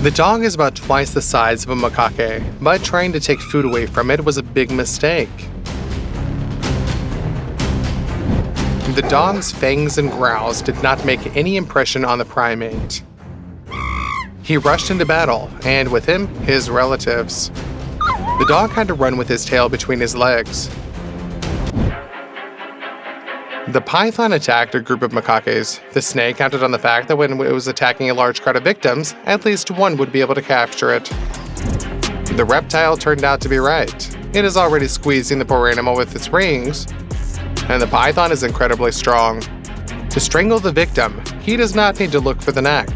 The dog is about twice the size of a macaque, but trying to take food away from it was a big mistake. The dog's fangs and growls did not make any impression on the primate. He rushed into battle, and with him, his relatives. The dog had to run with his tail between his legs. The python attacked a group of macaques. The snake counted on the fact that when it was attacking a large crowd of victims, at least one would be able to capture it. The reptile turned out to be right. It is already squeezing the poor animal with its rings, and the python is incredibly strong. To strangle the victim, he does not need to look for the neck.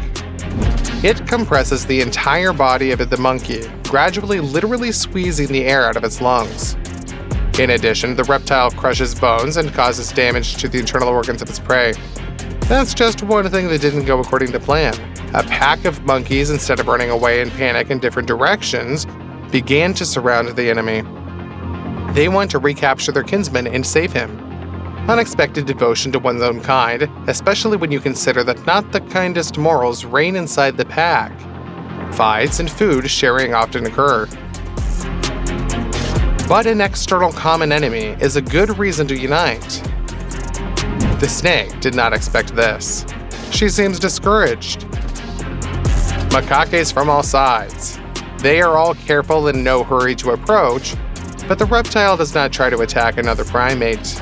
It compresses the entire body of the monkey, gradually literally squeezing the air out of its lungs. In addition, the reptile crushes bones and causes damage to the internal organs of its prey. That's just one thing that didn't go according to plan. A pack of monkeys, instead of running away in panic in different directions, began to surround the enemy. They want to recapture their kinsman and save him. Unexpected devotion to one's own kind, especially when you consider that not the kindest morals reign inside the pack. Fights and food sharing often occur. But an external common enemy is a good reason to unite. The snake did not expect this. She seems discouraged. Macaques from all sides. They are all careful and in no hurry to approach, but the reptile does not try to attack another primate,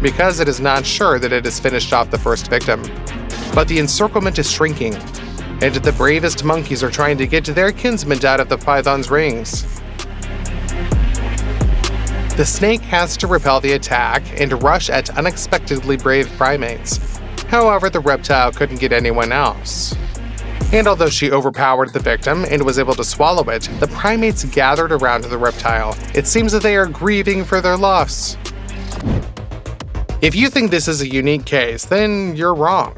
because it is not sure that it has finished off the first victim. But the encirclement is shrinking, and the bravest monkeys are trying to get their kinsmen out of the python's rings. The snake has to repel the attack and rush at unexpectedly brave primates. However, the reptile couldn't get anyone else. And although she overpowered the victim and was able to swallow it, the primates gathered around the reptile. It seems that they are grieving for their loss. If you think this is a unique case, then you're wrong.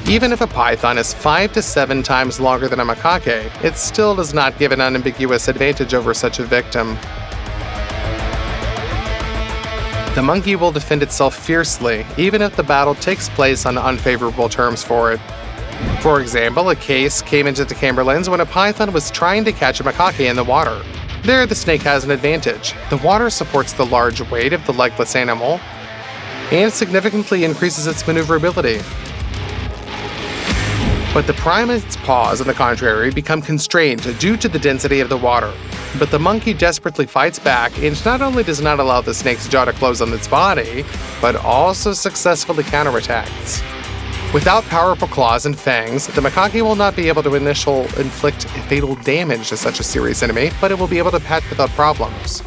Even if a python is 5 to 7 times longer than a macaque, it still does not give an unambiguous advantage over such a victim. The monkey will defend itself fiercely, even if the battle takes place on unfavorable terms for it. For example, a case came into the Camberlands when a python was trying to catch a macaque in the water. There, the snake has an advantage. The water supports the large weight of the legless animal and significantly increases its maneuverability. But the primate's paws, on the contrary, become constrained due to the density of the water. But the monkey desperately fights back and not only does not allow the snake's jaw to close on its body, but also successfully counterattacks. Without powerful claws and fangs, the macaque will not be able to inflict fatal damage to such a serious enemy, but it will be able to pet without problems.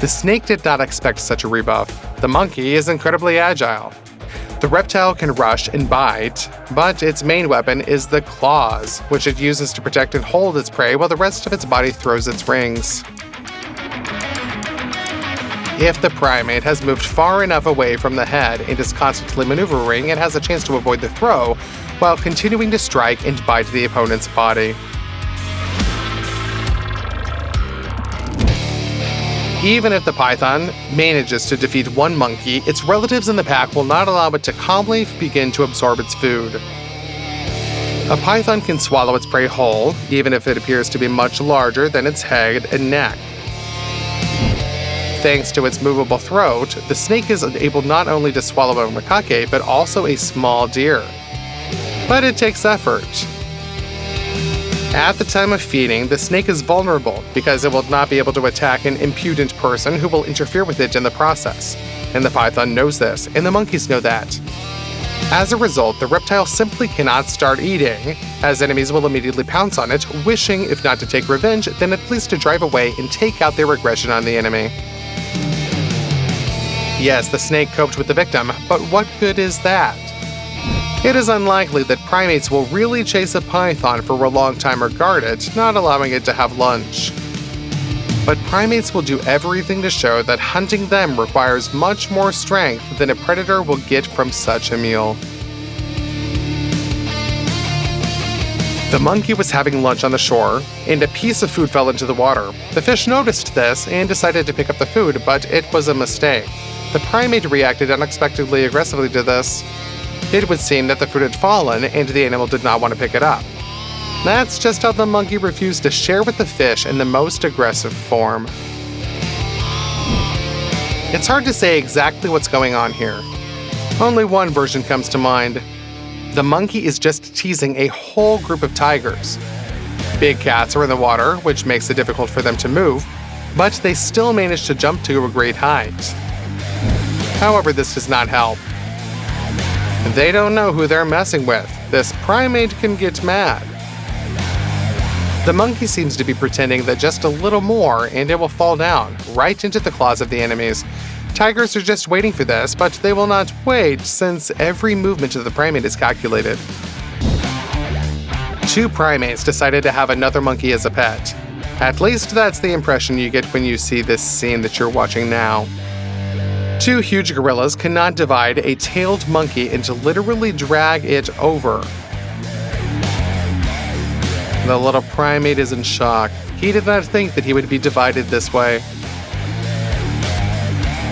The snake did not expect such a rebuff. The monkey is incredibly agile. The reptile can rush and bite, but its main weapon is the claws, which it uses to protect and hold its prey while the rest of its body throws its rings. If the primate has moved far enough away from the head and is constantly maneuvering, it has a chance to avoid the throw while continuing to strike and bite the opponent's body. Even if the python manages to defeat one monkey, its relatives in the pack will not allow it to calmly begin to absorb its food. A python can swallow its prey whole, even if it appears to be much larger than its head and neck. Thanks to its movable throat, the snake is able not only to swallow a macaque, but also a small deer. But it takes effort. At the time of feeding, the snake is vulnerable because it will not be able to attack an impudent person who will interfere with it in the process. And the python knows this, and the monkeys know that. As a result, the reptile simply cannot start eating, as enemies will immediately pounce on it, wishing, if not to take revenge, then at least to drive away and take out their aggression on the enemy. Yes, the snake coped with the victim, but what good is that? It is unlikely that primates will really chase a python for a long time or guard it, not allowing it to have lunch. But primates will do everything to show that hunting them requires much more strength than a predator will get from such a meal. The monkey was having lunch on the shore, and a piece of food fell into the water. The fish noticed this and decided to pick up the food, but it was a mistake. The primate reacted unexpectedly aggressively to this. It would seem that the food had fallen, and the animal did not want to pick it up. That's just how the monkey refused to share with the fish in the most aggressive form. It's hard to say exactly what's going on here. Only one version comes to mind. The monkey is just teasing a whole group of tigers. Big cats are in the water, which makes it difficult for them to move, but they still manage to jump to a great height. However, this does not help. They don't know who they're messing with. This primate can get mad. The monkey seems to be pretending that just a little more and it will fall down, right into the claws of the enemies. Tigers are just waiting for this, but they will not wait since every movement of the primate is calculated. Two primates decided to have another monkey as a pet. At least that's the impression you get when you see this scene that you're watching now. Two huge gorillas cannot divide a tailed monkey and to literally drag it over. The little primate is in shock. He did not think that he would be divided this way.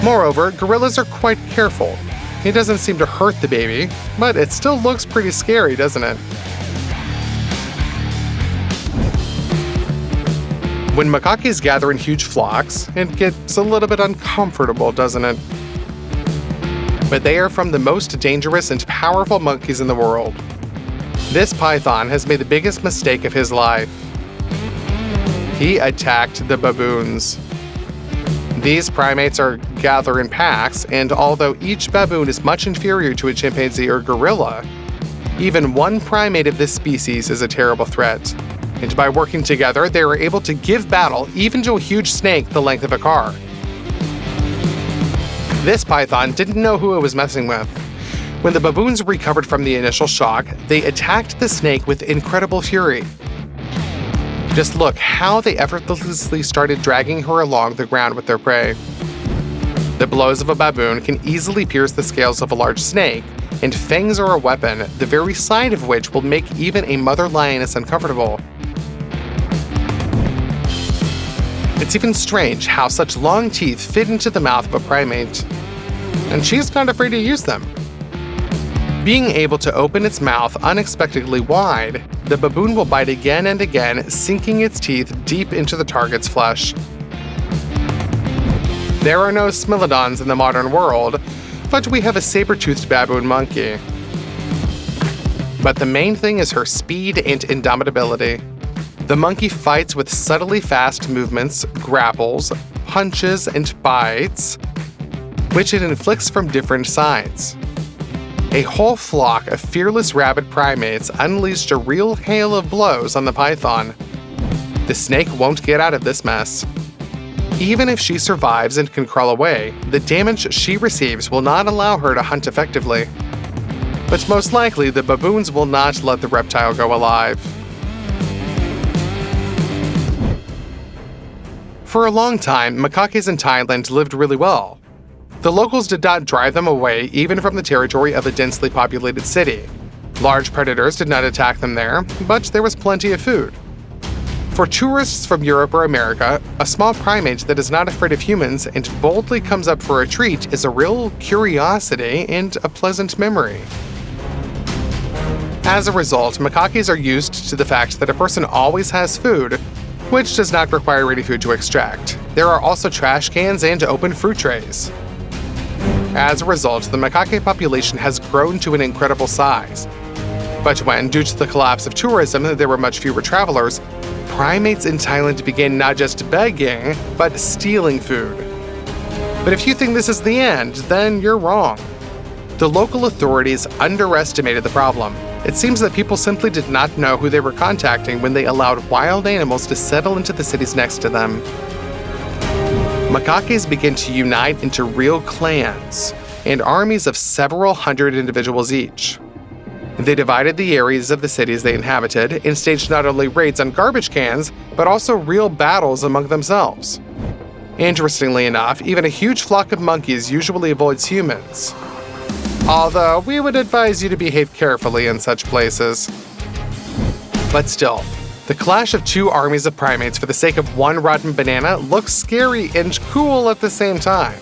Moreover, gorillas are quite careful. It doesn't seem to hurt the baby, but it still looks pretty scary, doesn't it? When makakes gather in huge flocks, it gets a little bit uncomfortable, doesn't it? But they are from the most dangerous and powerful monkeys in the world. This python has made the biggest mistake of his life. He attacked the baboons. These primates gather in packs, and although each baboon is much inferior to a chimpanzee or gorilla, even one primate of this species is a terrible threat. And by working together, they were able to give battle even to a huge snake the length of a car. This python didn't know who it was messing with. When the baboons recovered from the initial shock, they attacked the snake with incredible fury. Just look how they effortlessly started dragging her along the ground with their prey. The blows of a baboon can easily pierce the scales of a large snake, and fangs are a weapon, the very sight of which will make even a mother lioness uncomfortable. It's even strange how such long teeth fit into the mouth of a primate, and she's not afraid to use them. Being able to open its mouth unexpectedly wide, the baboon will bite again and again, sinking its teeth deep into the target's flesh. There are no smilodons in the modern world, but we have a saber-toothed baboon monkey. But the main thing is her speed and indomitability. The monkey fights with subtly fast movements, grapples, punches, and bites, which it inflicts from different sides. A whole flock of fearless rabid primates unleashed a real hail of blows on the python. The snake won't get out of this mess. Even if she survives and can crawl away, the damage she receives will not allow her to hunt effectively. But most likely, the baboons will not let the reptile go alive. For a long time, makakes in Thailand lived really well. The locals did not drive them away even from the territory of a densely populated city. Large predators did not attack them there, but there was plenty of food. For tourists from Europe or America, a small primate that is not afraid of humans and boldly comes up for a treat is a real curiosity and a pleasant memory. As a result, makakes are used to the fact that a person always has food, which does not require ready food to extract. There are also trash cans and open fruit trays. As a result, the macaque population has grown to an incredible size. But when, due to the collapse of tourism, there were much fewer travelers, primates in Thailand began not just begging, but stealing food. But if you think this is the end, then you're wrong. The local authorities underestimated the problem. It seems that people simply did not know who they were contacting when they allowed wild animals to settle into the cities next to them. Makakes began to unite into real clans and armies of several hundred individuals each. They divided the areas of the cities they inhabited and staged not only raids on garbage cans, but also real battles among themselves. Interestingly enough, even a huge flock of monkeys usually avoids humans. Although we would advise you to behave carefully in such places. But still, the clash of two armies of primates for the sake of one rotten banana looks scary and cool at the same time.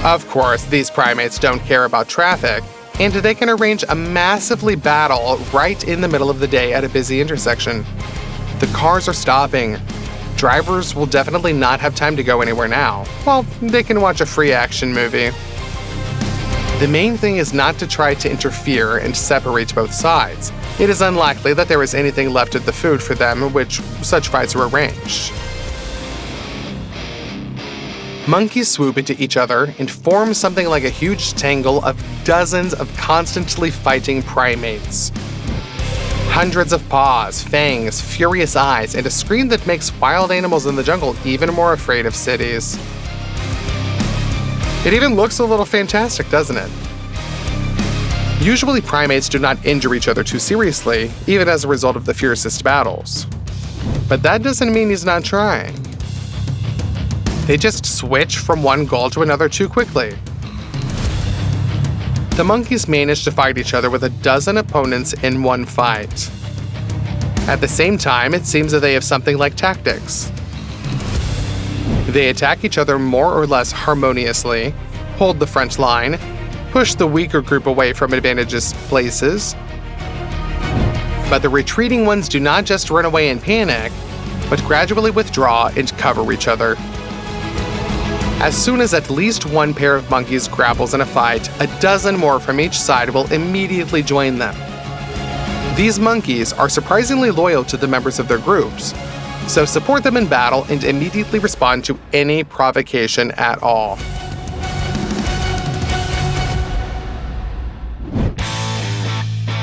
Of course, these primates don't care about traffic. and they can arrange a massively battle right in the middle of the day at a busy intersection. The cars are stopping. Drivers will definitely not have time to go anywhere now. Well, they can watch a free action movie. The main thing is not to try to interfere and separate both sides. It is unlikely that there is anything left of the food for them which such fights are arranged. Monkeys swoop into each other and form something like a huge tangle of dozens of constantly fighting primates. Hundreds of paws, fangs, furious eyes, and a scream that makes wild animals in the jungle even more afraid of cities. It even looks a little fantastic, doesn't it? Usually primates do not injure each other too seriously, even as a result of the fiercest battles. But that doesn't mean he's not trying. They just switch from one goal to another too quickly. The monkeys manage to fight each other with a dozen opponents in one fight. At the same time, it seems that they have something like tactics. They attack each other more or less harmoniously, hold the front line, push the weaker group away from advantageous places. But the retreating ones do not just run away in panic, but gradually withdraw and cover each other. As soon as at least one pair of monkeys grapples in a fight, a dozen more from each side will immediately join them. These monkeys are surprisingly loyal to the members of their groups, so support them in battle and immediately respond to any provocation at all.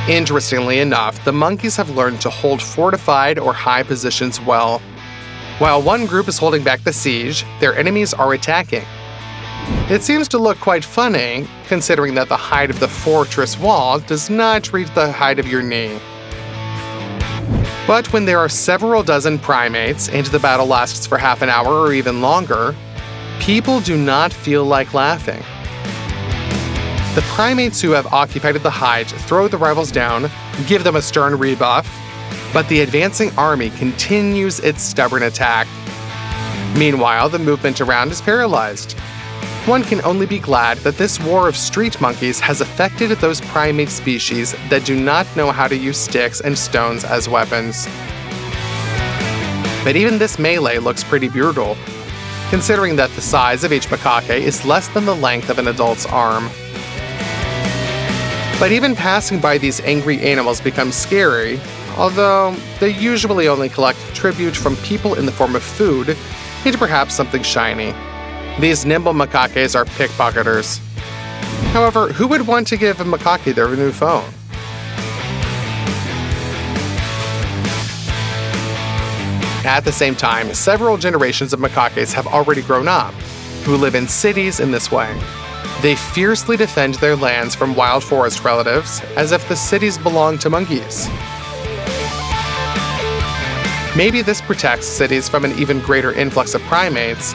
Interestingly enough, the monkeys have learned to hold fortified or high positions well. While one group is holding back the siege, their enemies are attacking. It seems to look quite funny, considering that the height of the fortress wall does not reach the height of your knee. But when there are several dozen primates and the battle lasts for half an hour or even longer, people do not feel like laughing. The primates who have occupied the height throw the rivals down, give them a stern rebuff, but the advancing army continues its stubborn attack. Meanwhile, the movement around is paralyzed. One can only be glad that this war of street monkeys has affected those primate species that do not know how to use sticks and stones as weapons. But even this melee looks pretty brutal, considering that the size of each macaque is less than the length of an adult's arm. But even passing by these angry animals becomes scary, although they usually only collect tribute from people in the form of food and perhaps something shiny. These nimble macaques are pickpocketers. However, who would want to give a macaque their new phone? At the same time, several generations of macaques have already grown up, who live in cities in this way. They fiercely defend their lands from wild forest relatives, as if the cities belong to monkeys. Maybe this protects cities from an even greater influx of primates,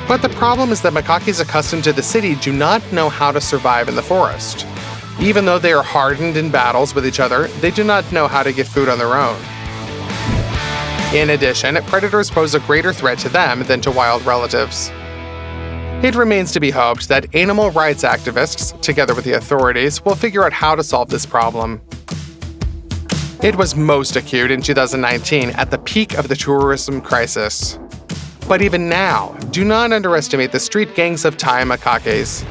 but the problem is that macaques accustomed to the city do not know how to survive in the forest. Even though they are hardened in battles with each other, they do not know how to get food on their own. In addition, predators pose a greater threat to them than to wild relatives. It remains to be hoped that animal rights activists, together with the authorities, will figure out how to solve this problem. It was most acute in 2019 at the peak of the tourism crisis. But even now, do not underestimate the street gangs of Thai macaques.